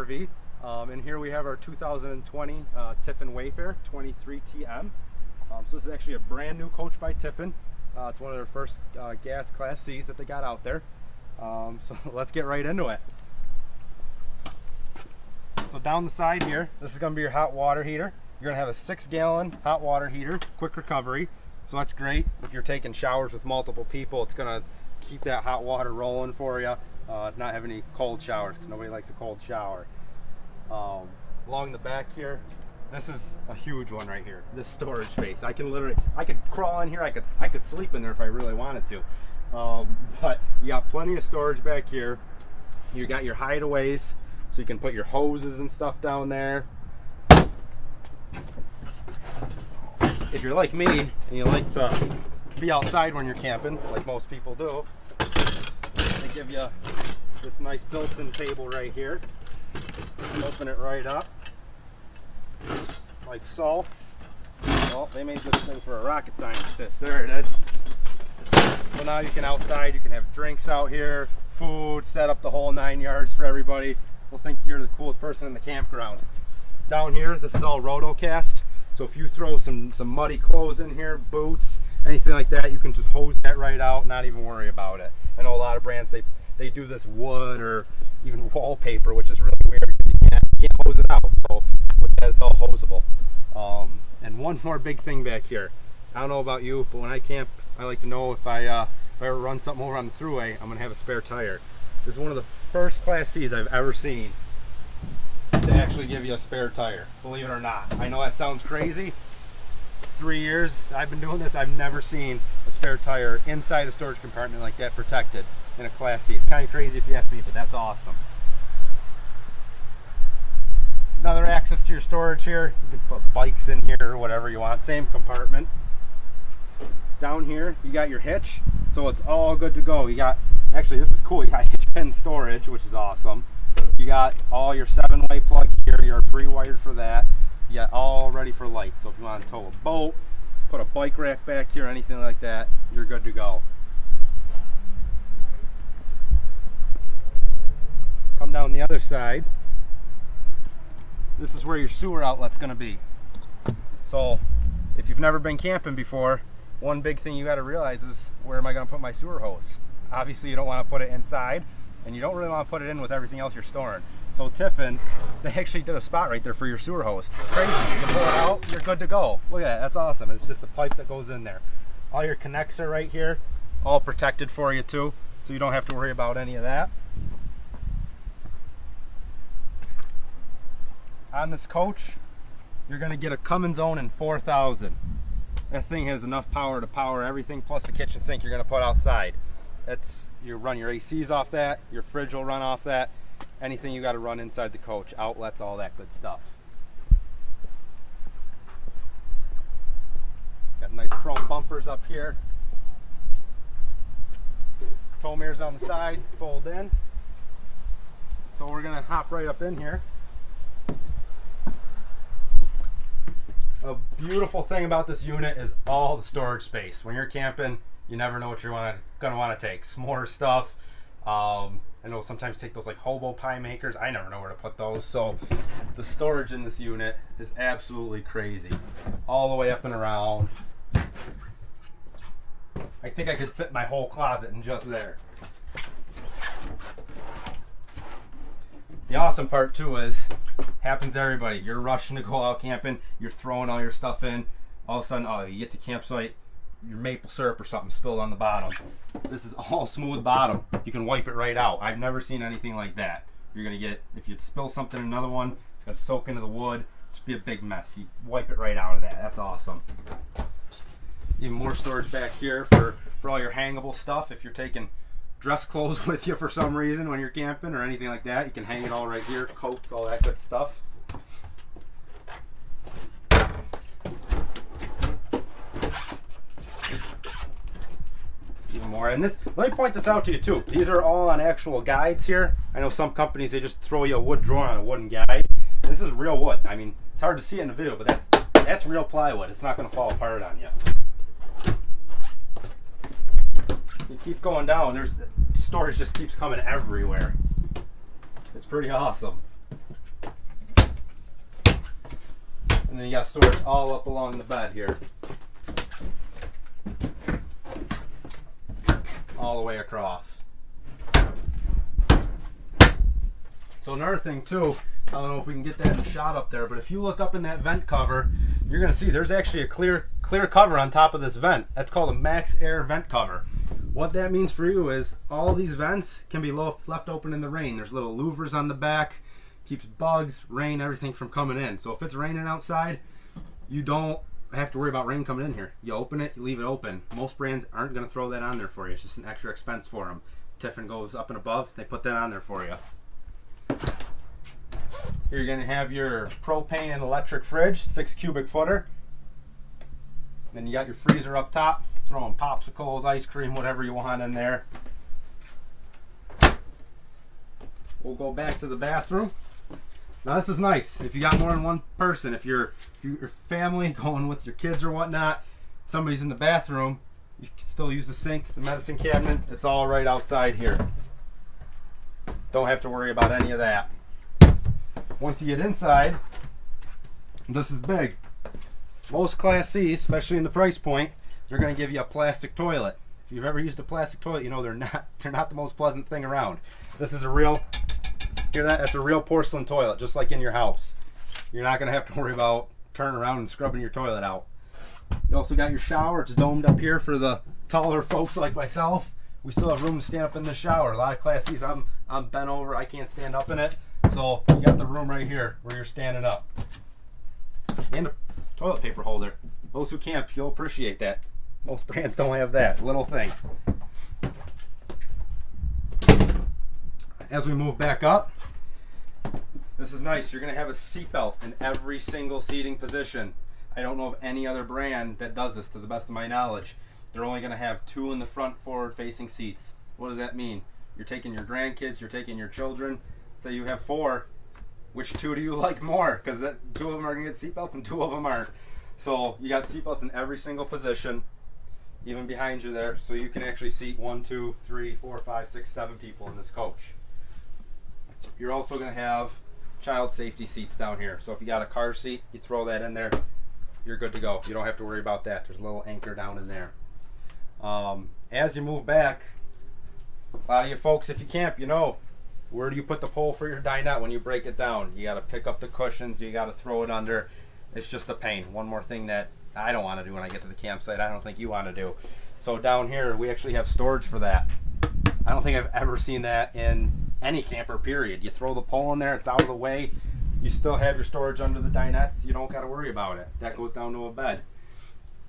RV. And here we have our 2020 Tiffin Wayfarer 23TM. So this is actually a brand new coach by Tiffin. It's one of their first gas Class C's that they got out there. So let's get right into it. So down the side here, this is going to be your hot water heater. You're going to have a 6-gallon hot water heater, quick recovery. So that's great if you're taking showers with multiple people. It's going to keep that hot water rolling for you. Not have any cold showers because nobody likes a cold shower. Along the back here, this is a huge one right here. This storage space. I could crawl in here. I could sleep in there if I really wanted to. But you got plenty of storage back here. You got your hideaways, so you can put your hoses and stuff down there. If you're like me and you like to be outside when you're camping, like most people do, they give you this nice built-in table right here. Open it right up, like so. Well, they made this thing for a rocket scientist. There it is. So now you can outside, you can have drinks out here, food, set up the whole 9 yards for everybody. They'll think you're the coolest person in the campground. Down here, this is all rotocast. So if you throw some muddy clothes in here, boots, anything like that, you can just hose that right out, not even worry about it. I know a lot of brands, they do this wood or even wallpaper, which is really weird. You can't hose it out. So with that, it's all hosable. And one more big thing back here. I don't know about you, but when I camp, I like to know if I ever run something over on the thruway, I'm gonna have a spare tire. This is one of the first Class C's I've ever seen to actually give you a spare tire, believe it or not. I know that sounds crazy. 3 years I've been doing this, I've never seen a spare tire inside a storage compartment like that protected in a Class C. It's kind of crazy if you ask me, but that's awesome. Another access to your storage here. You can put bikes in here or whatever you want. Same compartment. Down here you got your hitch, so it's all good to go. You got, actually this is cool, you got hitch pin storage, which is awesome. You got all your 7-way plug here, you're pre-wired for that. You got all ready for lights, so if you want to tow a boat, put a bike rack back here, anything like that, you're good to go. Come down the other side. This is where your sewer outlet's going to be. So if you've never been camping before, one big thing you got to realize is, where am I going to put my sewer hose? Obviously you don't want to put it inside, and you don't really want to put it in with everything else you're storing. So Tiffin, they actually did a spot right there for your sewer hose. Crazy, you can pull it out, you're good to go. Look at that, that's awesome. It's just a pipe that goes in there. All your connects are right here, all protected for you too, so you don't have to worry about any of that. On this coach, you're going to get a Cummins Onan 4000. That thing has enough power to power everything, plus the kitchen sink you're going to put outside. You run your ACs off that, your fridge will run off that, anything you got to run inside the coach, outlets, all that good stuff. Got nice chrome bumpers up here. Tow mirrors on the side, fold in. So we're going to hop right up in here. A beautiful thing about this unit is all the storage space. When you're camping, you never know what you're gonna want to take. S'more stuff. I know sometimes take those like hobo pie makers. I never know where to put those. So the storage in this unit is absolutely crazy. All the way up and around. I think I could fit my whole closet in just there. The awesome part too is, happens to everybody. You're rushing to go out camping, you're throwing all your stuff in, all of a sudden, oh, you get to campsite, your maple syrup or something spilled on the bottom. This is all smooth bottom. You can wipe it right out. I've never seen anything like that. You're gonna get, if you spill something in another one, it's gonna soak into the wood, just be a big mess. You wipe it right out of that. That's awesome. Even more storage back here for all your hangable stuff. If you're taking dress clothes with you for some reason when you're camping or anything like that, you can hang it all right here, coats, all that good stuff. Even more. And this, let me point this out to you too. These are all on actual guides here. I know some companies, they just throw you a wood drawer on a wooden guide. And this is real wood. I mean, it's hard to see it in the video, but that's real plywood. It's not going to fall apart on you. You keep going down, there's storage just keeps coming everywhere. It's pretty awesome. And then you got storage all up along the bed here. All the way across. So another thing too, I don't know if we can get that in the shot up there, but if you look up in that vent cover, you're going to see there's actually a clear cover on top of this vent. That's called a max air vent cover. What that means for you is all these vents can be left open in the rain. There's little louvers on the back, keeps bugs, rain, everything from coming in. So if it's raining outside, you don't have to worry about rain coming in here. You open it, you leave it open. Most brands aren't going to throw that on there for you. It's just an extra expense for them. Tiffin goes up and above, they put that on there for you. Here you're going to have your propane and electric fridge, 6 cubic footer. Then you got your freezer up top, throwing popsicles, ice cream, whatever you want in there. We'll go back to the bathroom. Now this is nice if you got more than one person. If you're your family going with your kids or whatnot, somebody's in the bathroom, you can still use the sink, the medicine cabinet. It's all right outside here. Don't have to worry about any of that. Once you get inside, this is big. Most Class C's, especially in the price point, they're going to give you a plastic toilet. If you've ever used a plastic toilet, you know they're not the most pleasant thing around. This is a real, hear that? That's a real porcelain toilet, just like in your house. You're not going to have to worry about turning around and scrubbing your toilet out. You also got your shower. It's domed up here for the taller folks like myself. We still have room to stand up in the shower. A lot of Class C's, I'm bent over, I can't stand up in it. So you got the room right here where you're standing up. And a toilet paper holder. Those who camp, you'll appreciate that. Most brands don't have that little thing. As we move back up, this is nice. You're going to have a seat belt in every single seating position. I don't know of any other brand that does this to the best of my knowledge. They're only going to have 2 in the front forward facing seats. What does that mean? You're taking your grandkids, you're taking your children. Say you have 4, which 2 do you like more? Because 2 of them are going to get seatbelts and 2 of them aren't. So you got seatbelts in every single position, even behind you there, so you can actually seat 1, 2, 3, 4, 5, 6, 7 people in this coach. You're also going to have child safety seats down here. So if you got a car seat, you throw that in there, you're good to go. You don't have to worry about that. There's a little anchor down in there. As you move back, a lot of you folks, if you camp, you know, where do you put the pole for your dinette when you break it down? You got to pick up the cushions, you got to throw it under. It's just a pain. One more thing that I don't want to do when I get to the campsite, I don't think you want to do. So down here, we actually have storage for that. I don't think I've ever seen that in any camper, period. You throw the pole in there, it's out of the way. You still have your storage under the dinettes. You don't got to worry about it. That goes down to a bed.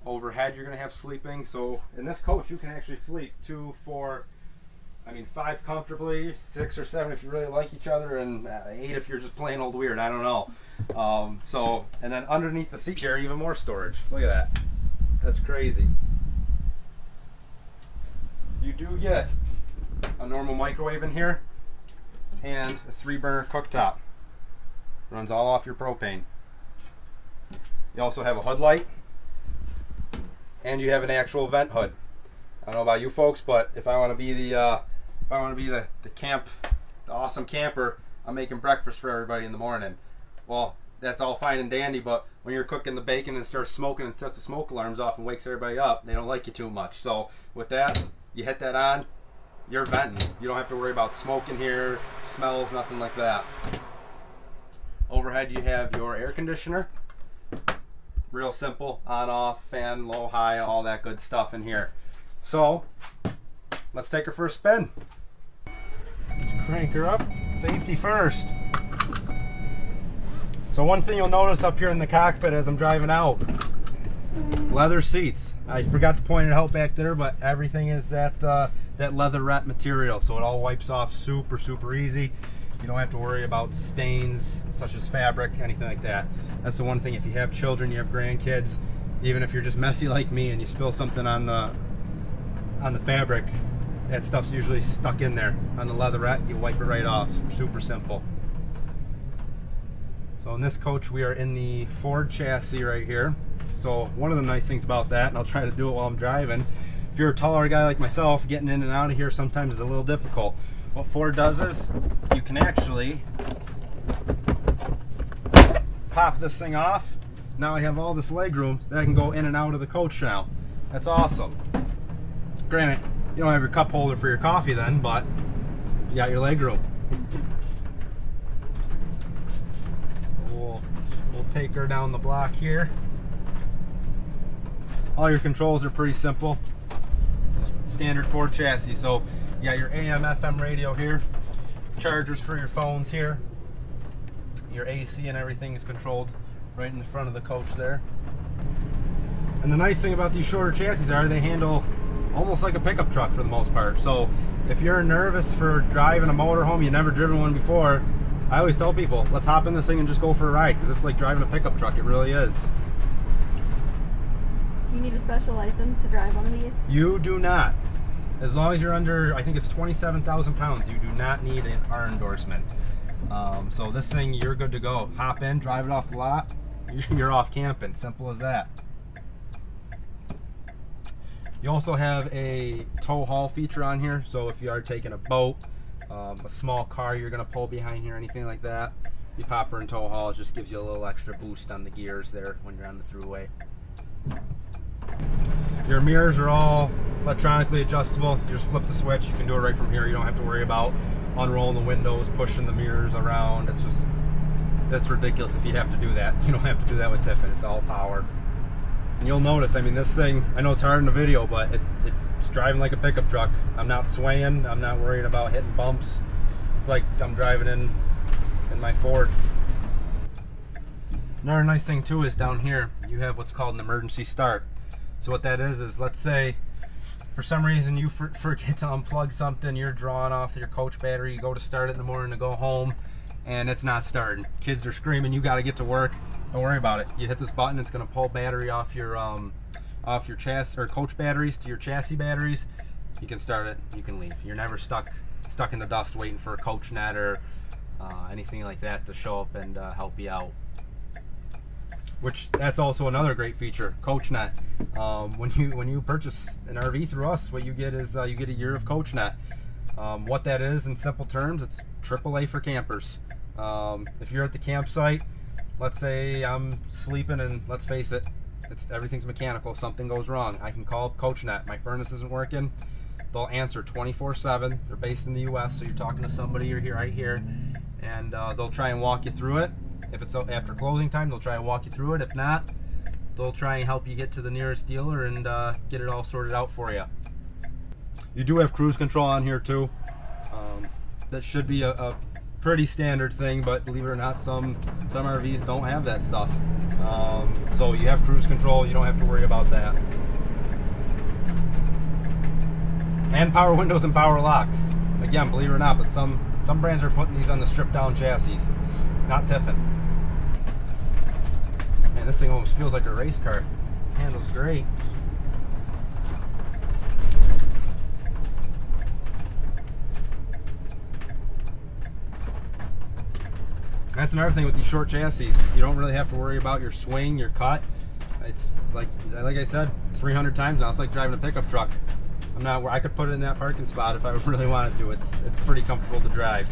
Overhead, you're going to have sleeping. So in this coach, you can actually sleep 2, 4, 5 comfortably, 6 or 7 if you really like each other, and 8 if you're just plain old weird. I don't know. And then underneath the seat here, even more storage. Look at that. That's crazy. You do get a normal microwave in here and a 3-burner cooktop. Runs all off your propane. You also have a hood light, and you have an actual vent hood. I don't know about you folks, but if I want to be the awesome camper, I'm making breakfast for everybody in the morning. Well, that's all fine and dandy, but when you're cooking the bacon and starts smoking and sets the smoke alarms off and wakes everybody up, they don't like you too much. So with that, you hit that on, you're venting. You don't have to worry about smoke in here, smells, nothing like that. Overhead, you have your air conditioner. Real simple, on, off, fan, low, high, all that good stuff in here. So let's take her for a spin. Let's crank her up. Safety first. So one thing you'll notice up here in the cockpit as I'm driving out, leather seats. I forgot to point it out back there, but everything is that leatherette material, so it all wipes off super easy. You don't have to worry about stains such as fabric, anything like that. That's the one thing. If you have children, you have grandkids, even if you're just messy like me and you spill something on the fabric, that stuff's usually stuck in there. On the leatherette, you wipe it right off. Super simple. So in this coach, we are in the Ford chassis right here. So one of the nice things about that, and I'll try to do it while I'm driving, if you're a taller guy like myself, getting in and out of here sometimes is a little difficult. What Ford does is you can actually pop this thing off now I have all this leg room that I can go in and out of the coach now. That's awesome. Granted, you don't have your cup holder for your coffee then, but you got your leg room. We'll take her down the block here. All your controls are pretty simple. Standard Ford chassis. So you got your AM, FM radio here, chargers for your phones here. Your AC and everything is controlled right in the front of the coach there. And the nice thing about these shorter chassis are they handle almost like a pickup truck for the most part. So if you're nervous for driving a motorhome, you've never driven one before, I always tell people, let's hop in this thing and just go for a ride, because it's like driving a pickup truck. It really is. Do you need a special license to drive one of these? You do not. As long as you're under, I think it's 27,000 pounds, you do not need our endorsement. So this thing, you're good to go. Hop in, drive it off the lot, you're off camping. Simple as that. You also have a tow haul feature on here, so if you are taking a boat, a small car you're going to pull behind here, anything like that, you pop her in tow haul. It just gives you a little extra boost on the gears there when you're on the throughway. Your mirrors are all electronically adjustable. You just flip the switch, you can do it right from here. You don't have to worry about unrolling the windows, pushing the mirrors around. It's just, that's ridiculous if you have to do that. You don't have to do that with Tiffin. It's all power. And you'll notice, I mean, this thing, I know it's hard in the video, but it's driving like a pickup truck. I'm not swaying, I'm not worried about hitting bumps. It's like I'm driving in my Ford. Another nice thing too is down here, you have what's called an emergency start. So what that is let's say for some reason you forget to unplug something, you're drawing off your coach battery, you go to start it in the morning to go home, and it's not starting. Kids are screaming, you got to get to work. Don't worry about it. You hit this button, it's going to pull battery off your chassis or coach batteries to your chassis batteries. You can start it, you can leave. You're never stuck in the dust waiting for a coach net or anything like that to show up and help you out. Which that's also another great feature, CoachNet. When you purchase an RV through us, what you get is you get a year of CoachNet. What that is in simple terms, it's AAA for campers. If you're at the campsite, let's say I'm sleeping and let's face it, everything's mechanical, something goes wrong. I can call CoachNet, my furnace isn't working. They'll answer 24/7. They're based in the US, so you're talking to somebody, you're here right here, and they'll try and walk you through it. If it's after closing time, they'll try and walk you through it. If not, they'll try and help you get to the nearest dealer and get it all sorted out for you. You do have cruise control on here too. That should be a pretty standard thing, but believe it or not, some RVs don't have that stuff. So you have cruise control, you don't have to worry about that. And power windows and power locks. Again, believe it or not, but some brands are putting these on the stripped down chassis. Not Tiffin. Man, this thing almost feels like a race car. Handles great. That's another thing with these short chassis. You don't really have to worry about your swing, your cut. It's like I said 300 times now, it's like driving a pickup truck. I could put it in that parking spot if I really wanted to. It's pretty comfortable to drive.